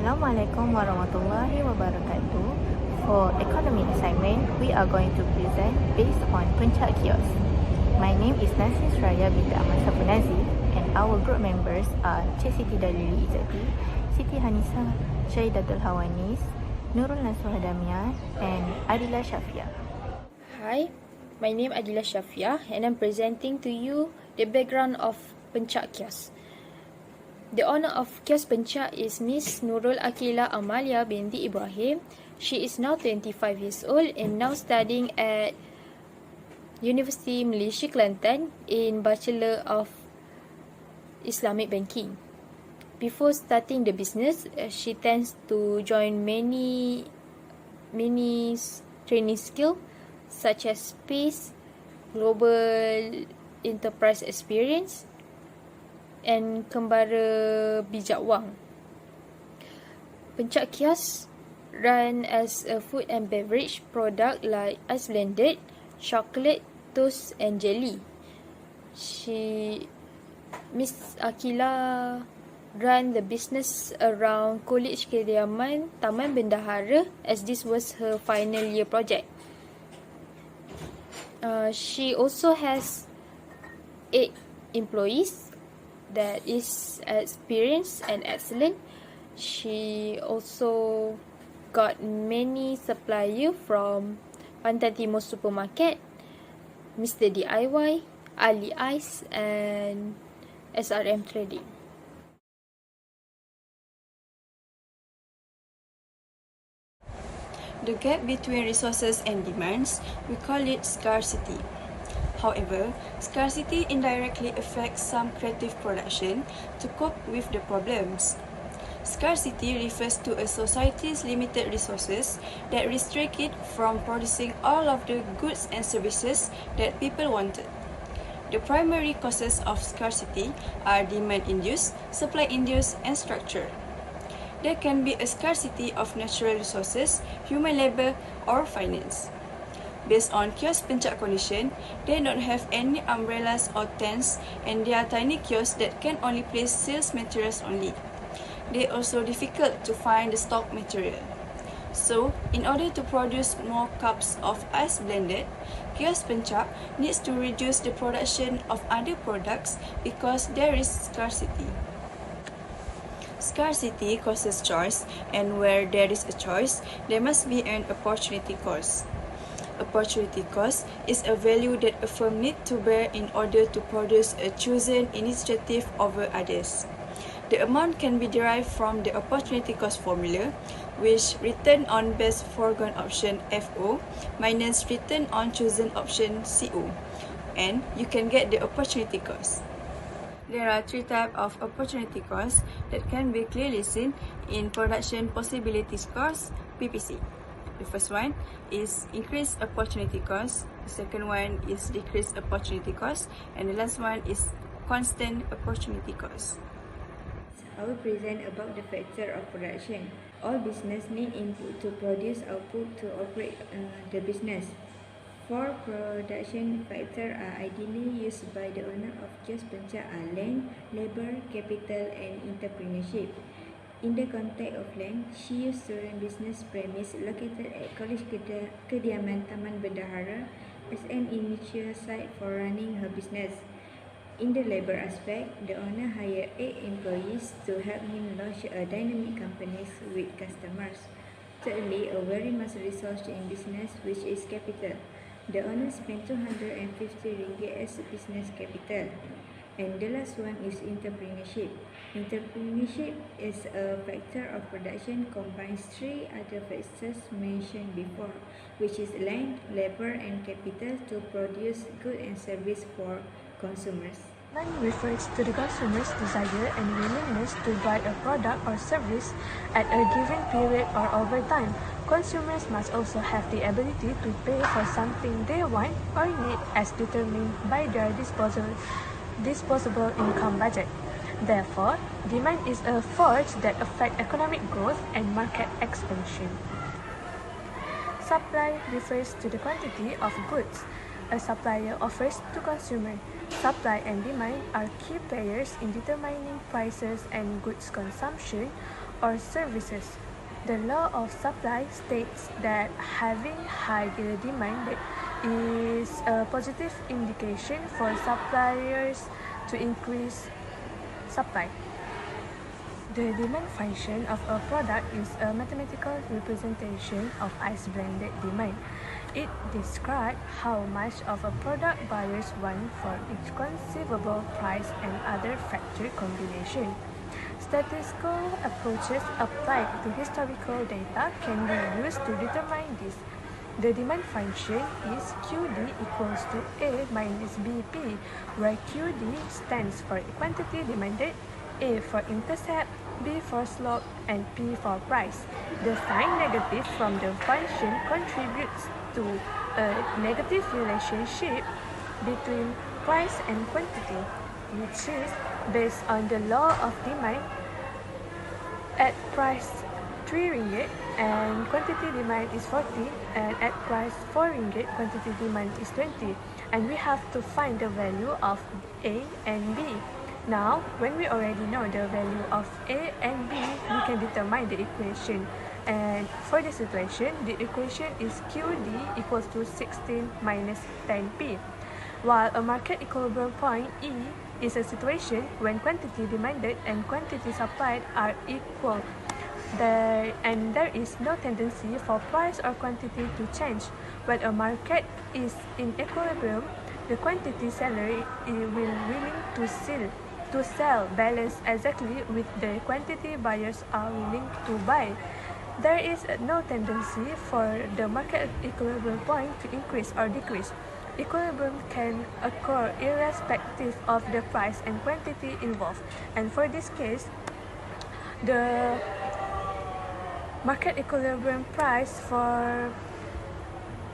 Assalamualaikum warahmatullahi wabarakatuh. For economy assignment, we are going to present based on Pencak Kiosk. My name is Nasir Raya binti Ahmad Safunazi and our group members are Cik Siti Dalili Izzati, Siti Hanisa Syahidatul Hawanis, Nurul Nasuha Damia and Adila Syafia. Hi, my name is Adila Syafia and I'm presenting to you the background of Pencak Kiosk. The owner of Kiosk Pencak is Miss Nurul Akila Amalia binti Ibrahim. She is now 25 years old and now studying at University Malaysia Kelantan in Bachelor of Islamic Banking. Before starting the business, she tends to join many training skills such as PACE, Global Enterprise Experience, and Kembara Bijak Wang. Pencak Kiosk run as a food and beverage product like ice blended, chocolate, toast and jelly. Miss Akila run the business around College Kediaman Taman Bendahara as this was her final year project. She also has 8 employees that is experienced and excellent. She also got many suppliers from Pantai Timur Supermarket, Mr. DIY, Ali Ice and SRM Trading. The gap between resources and demands, we call it scarcity. However, scarcity indirectly affects some creative production to cope with the problems. Scarcity refers to a society's limited resources that restrict it from producing all of the goods and services that people wanted. The primary causes of scarcity are demand-induced, supply-induced, and structure. There can be a scarcity of natural resources, human labor, or finance. Based on kiosk Pencak condition, they don't have any umbrellas or tents and they are tiny kiosks that can only place sales materials only. They are also difficult to find the stock material. So, in order to produce more cups of ice blended, kiosk Pencak needs to reduce the production of other products because there is scarcity. Scarcity causes choice, and where there is a choice, there must be an opportunity cost. Opportunity cost is a value that a firm needs to bear in order to produce a chosen initiative over others. The amount can be derived from the opportunity cost formula, which return on best foregone option FO minus return on chosen option CO, and you can get the opportunity cost. There are 3 types of opportunity cost that can be clearly seen in Production Possibility Cost. The first one is increased opportunity cost, the second one is decreased opportunity cost, and the last one is constant opportunity cost. I will present about the factor of production. All business need input to produce output to operate the business. 4 production factors are ideally used by the owner of Kiosk Pencak are land, labor, capital and entrepreneurship. In the context of land, she used to run business premise located at College Kediaman Taman Bendahara as an initial site for running her business. In the labor aspect, the owner hired 8 employees to help him launch a dynamic company with customers. Thirdly, a very much resource in business which is capital. The owner spent RM250 as business capital. And the last one is entrepreneurship. Entrepreneurship is a factor of production combines 3 other factors mentioned before, which is land, labor, and capital to produce goods and service for consumers. Demand refers to the consumer's desire and willingness to buy a product or service at a given period or over time. Consumers must also have the ability to pay for something they want or need as determined by their disposable income budget. Therefore, demand is a force that affects economic growth and market expansion. Supply refers to the quantity of goods a supplier offers to consumer. Supply and demand are key players in determining prices and goods consumption or services. The law of supply states that having higher demand is a positive indication for suppliers to increase supply. The demand function of a product is a mathematical representation of ice-blended demand. It describes how much of a product buyers want for each conceivable price and other factor combination. Statistical approaches applied to historical data can be used to determine this. The demand function is QD equals to A minus BP, where QD stands for quantity demanded, A for intercept, B for slope, and P for price. The sign negative from the function contributes to a negative relationship between price and quantity, which is based on the law of demand. At price 3 ringgit and quantity demand is 40, and at price 4 ringgit quantity demand is 20, and we have to find the value of A and B. Now, when we already know the value of A and B, we can determine the equation. And for this equation, the equation is QD equals to 16 minus 10P. While a market equilibrium point E is a situation when quantity demanded and quantity supplied are equal. There is no tendency for price or quantity to change. When a market is in equilibrium, the quantity seller will willing to sell balance exactly with the quantity buyers are willing to buy. There is no tendency for the market equilibrium point to increase or decrease. Equilibrium can occur irrespective of the price and quantity involved. And for this case, the market equilibrium price for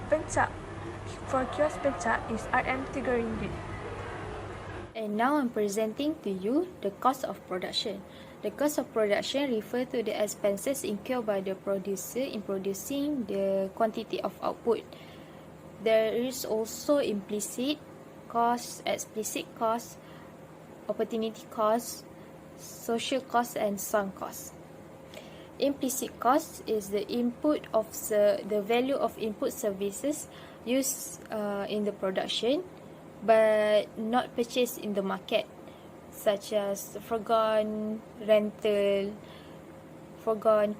kiosk Pencak is RM3 ringgit. And now I'm presenting to you the cost of production. The cost of production refers to the expenses incurred by the producer in producing the quantity of output. There is also implicit cost, explicit cost, opportunity cost, social cost, and sunk cost. Implicit cost is the input of the value of input services used in the production but not purchased in the market, such as foregone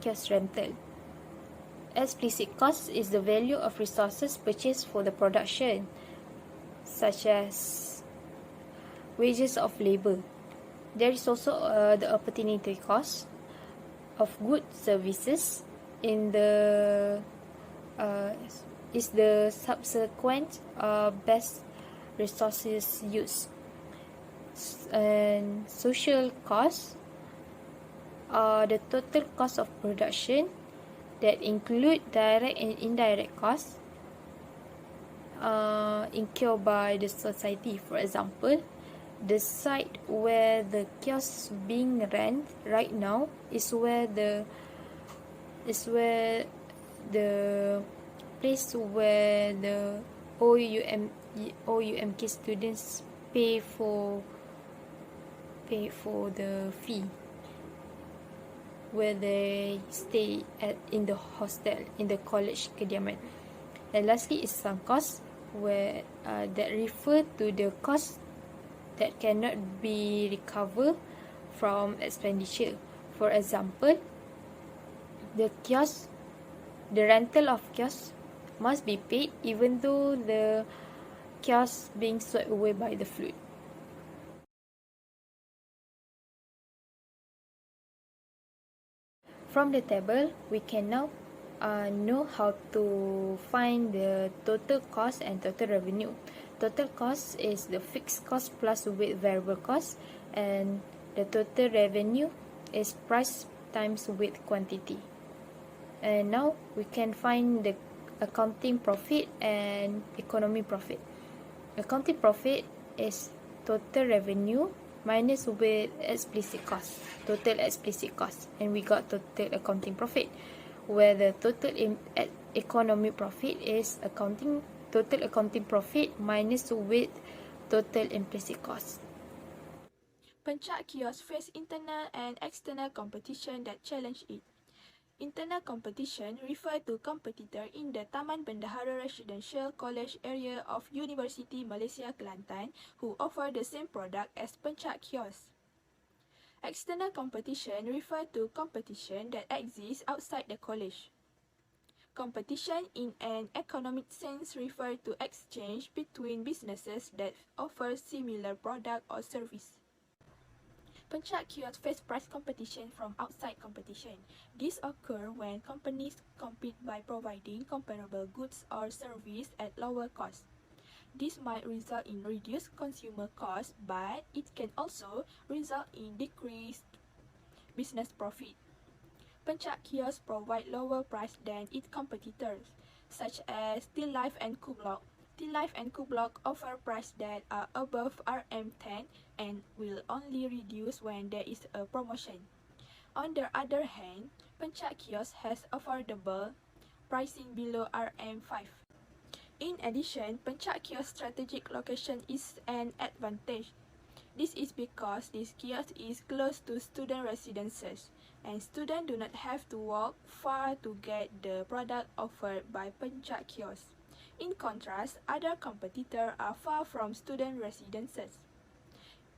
kiosk rental. Explicit cost is the value of resources purchased for the production, such as wages of labor. There is also the opportunity cost of goods services in the is the subsequent best resources used. And social costs are the total cost of production that include direct and indirect costs incurred by the society. For example, the site where the kiosk being run right now is where the place where the OUMK students pay for the fee, where they stay in the hostel in the college kediaman. And lastly is sunk cost, where that refer to the cost that cannot be recovered from expenditure. For example, the rental of kiosk must be paid even though the kiosk being swept away by the flood. From the table, we can now know how to find the total cost and total revenue. Total cost is the fixed cost plus with variable cost, and the total revenue is price times with quantity. And now we can find the accounting profit and economy profit. Accounting profit is total revenue minus with explicit cost, total explicit cost, and we got total accounting profit, where the total economy profit is total accounting profit minus with total implicit cost. Pencak Kiosk face internal and external competition that challenge it. Internal competition refer to competitor in the Taman Bendahara Residential College area of University Malaysia Kelantan who offer the same product as Pencak Kiosk. External competition refer to competition that exists outside the college. Competition in an economic sense refer to exchange between businesses that offer similar product or service. Pencak Kiosk face price competition from outside competition. This occurs when companies compete by providing comparable goods or service at lower cost. This might result in reduced consumer costs, but it can also result in decreased business profit. Pencak Kiosk provide lower price than its competitors, such as Still Life and Kublock. Still Life and Kublock offer prices that are above RM10 and will only reduce when there is a promotion. On the other hand, Pencak Kiosk has affordable pricing below RM5. In addition, Pencak Kiosk strategic location is an advantage. This is because this kiosk is close to student residences, and students do not have to walk far to get the product offered by Pencak Kiosk. In contrast, other competitors are far from student residences.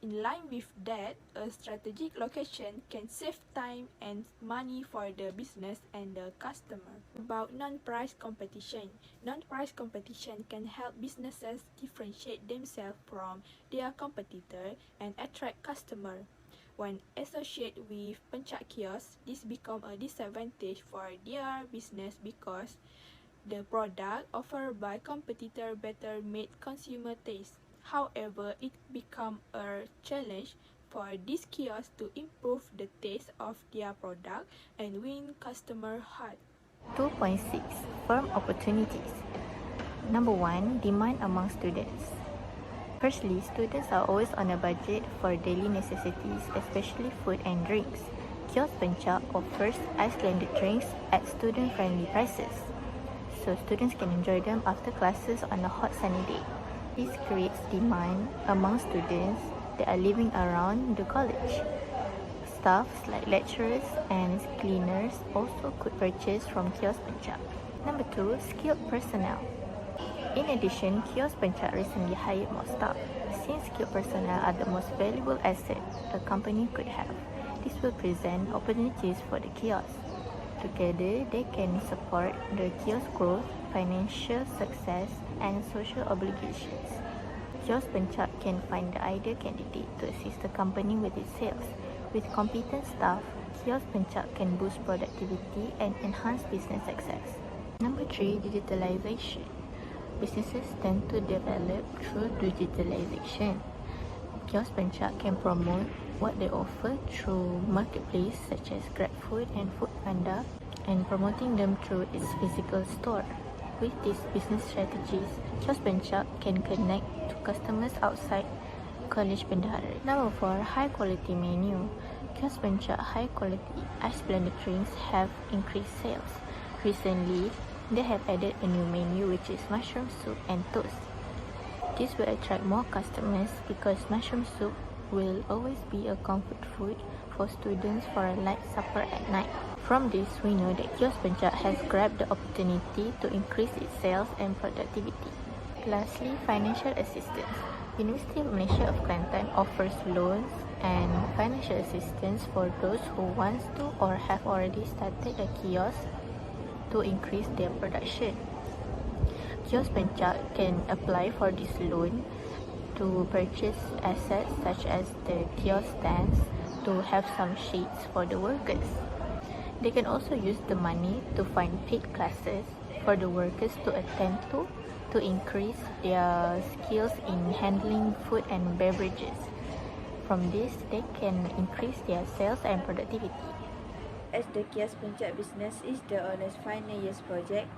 In line with that, a strategic location can save time and money for the business and the customer. About non-price competition. Non-price competition can help businesses differentiate themselves from their competitor and attract customers. When associated with Pencak Kiosk, this becomes a disadvantage for their business because the product offered by competitor better meet consumer taste. However, it becomes a challenge for these kiosks to improve the taste of their product and win customer heart. 2.6 Firm opportunities. Number 1. Demand among students. Firstly, students are always on a budget for daily necessities, especially food and drinks. Kiosk Pencak offers ice-blended drinks at student-friendly prices, so students can enjoy them after classes on a hot sunny day. This creates demand among students that are living around the college. Staffs like lecturers and cleaners also could purchase from Kiosk Pencak. Number 2. Skilled personnel. In addition, Kiosk Pencak recently hired more staff. Since skilled personnel are the most valuable asset a company could have, this will present opportunities for the kiosk. Together, they can support the kiosk growth, financial success, and social obligations. Kiosk Pencak can find the ideal candidate to assist the company with its sales. With competent staff, Kiosk Pencak can boost productivity and enhance business success. Number 3. Digitalization. Businesses tend to develop through digitalization. Kiosk Pencak can promote what they offer through marketplace such as GrabFood and Foodpanda and promoting them through its physical store. With these business strategies, Kiosk Pencak can connect to customers outside College Bendahara. Number 4. High quality menu. Kiosk Pencak high quality ice blended drinks have increased sales. Recently, they have added a new menu which is mushroom soup and toast. This will attract more customers because mushroom soup will always be a comfort food for students for a light supper at night. From this, we know that Kiosk Pencak has grabbed the opportunity to increase its sales and productivity. Lastly, financial assistance. University of Malaysia of Kelantan offers loans and financial assistance for those who want to or have already started a kiosk to increase their production. Kiosk Pencak can apply for this loan to purchase assets such as the kiosk stands to have some shades for the workers. They can also use the money to find paid classes for the workers to attend to increase their skills in handling food and beverages. From this, they can increase their sales and productivity. As the Kiosk Pencak business is the owner's final years project,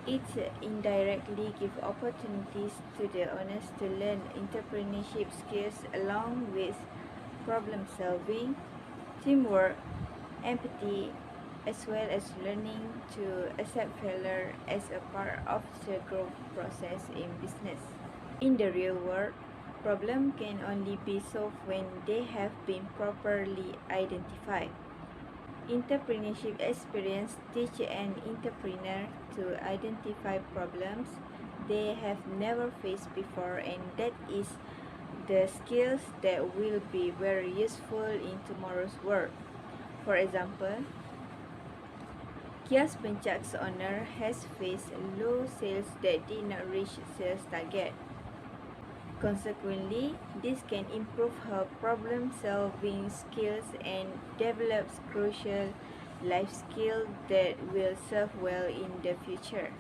it indirectly gives opportunities to the owners to learn entrepreneurship skills along with problem solving, teamwork, empathy, as well as learning to accept failure as a part of the growth process in business. In the real world, Problem can only be solved when they have been properly identified. Entrepreneurship experience teach an entrepreneur to identify problems they have never faced before, and that is the skills that will be very useful in tomorrow's world. For example, Kiosk Pencak's owner has faced low sales that did not reach sales target. Consequently, this can improve her problem-solving skills and develops crucial life skills that will serve well in the future.